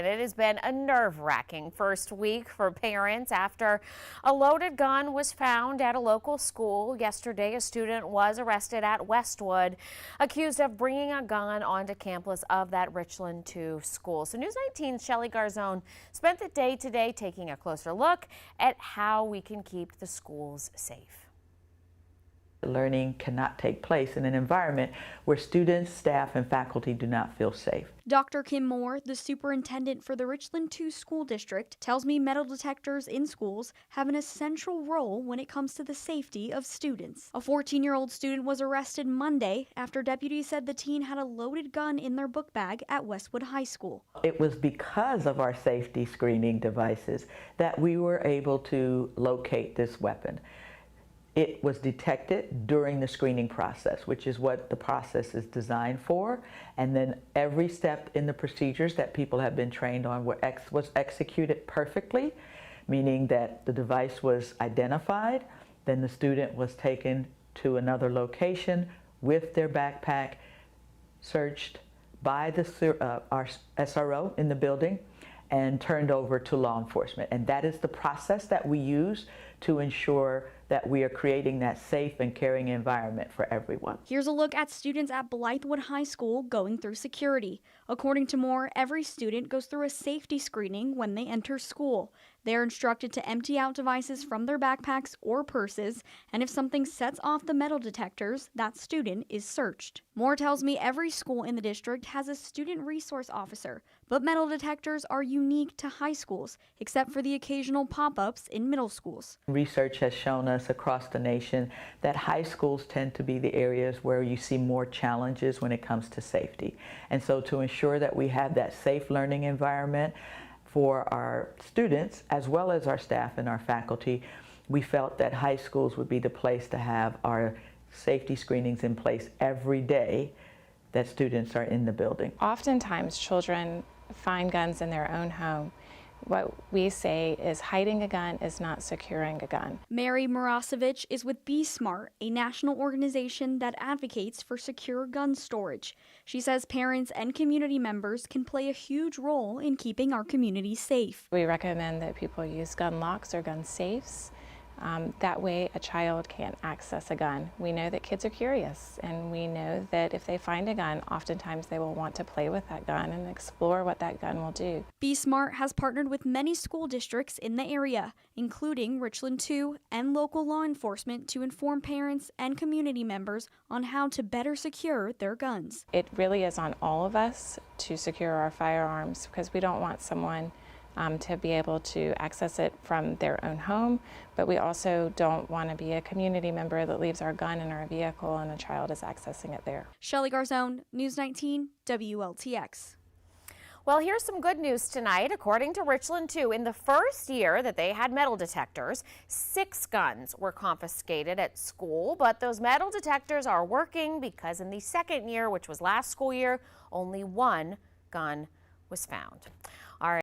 It has been a nerve-wracking first week for parents after a loaded gun was found at a local school. Yesterday, a student was arrested at Westwood, accused of bringing a gun onto campus of that Richland 2 school. So News 19's Shelly Garzone spent the day today taking a closer look at how we can keep the schools safe. Learning cannot take place in an environment where students, staff, and faculty do not feel safe. Dr. Kim Moore, the superintendent for the Richland 2 school district, tells me metal detectors in schools have an essential role when it comes to the safety of students. A 14-year-old student was arrested Monday after deputies said the teen had a loaded gun in their book bag at Westwood High School. It was because of our safety screening devices that we were able to locate this weapon. It was detected during the screening process, which is what the process is designed for. And then every step in the procedures that people have been trained on was executed perfectly, meaning that the device was identified, then the student was taken to another location with their backpack, searched by our SRO in the building, and turned over to law enforcement. And that is the process that we use to ensure that we are creating that safe and caring environment for everyone. Here's a look at students at Westwood High School going through security. According to Moore, every student goes through a safety screening when they enter school. They're instructed to empty out devices from their backpacks or purses, and if something sets off the metal detectors, that student is searched. Moore tells me every school in the district has a student resource officer, but metal detectors are unique to high schools, except for the occasional pop-ups in middle schools. Research has shown us across the nation that high schools tend to be the areas where you see more challenges when it comes to safety. And so to ensure that we have that safe learning environment for our students as well as our staff and our faculty, we felt that high schools would be the place to have our safety screenings in place every day that students are in the building. Oftentimes children find guns in their own home. What we say is hiding a gun is not securing a gun. Mary Murasevich is with Be Smart, a national organization that advocates for secure gun storage. She says parents and community members can play a huge role in keeping our community safe. We recommend that people use gun locks or gun safes. That way a child can't access a gun. We know that kids are curious, and we know that if they find a gun, oftentimes they will want to play with that gun and explore what that gun will do. Be Smart has partnered with many school districts in the area, including Richland 2 and local law enforcement, to inform parents and community members on how to better secure their guns. It really is on all of us to secure our firearms, because we don't want someone to be able to access it from their own home, but we also don't want to be a community member that leaves our gun in our vehicle and a child is accessing it there. Shelly Garzone, News 19, WLTX. Well, here's some good news tonight. According to Richland 2, in the first year that they had metal detectors, 6 guns were confiscated at school, but those metal detectors are working because in the second year, which was last school year, only 1 gun was found. All right.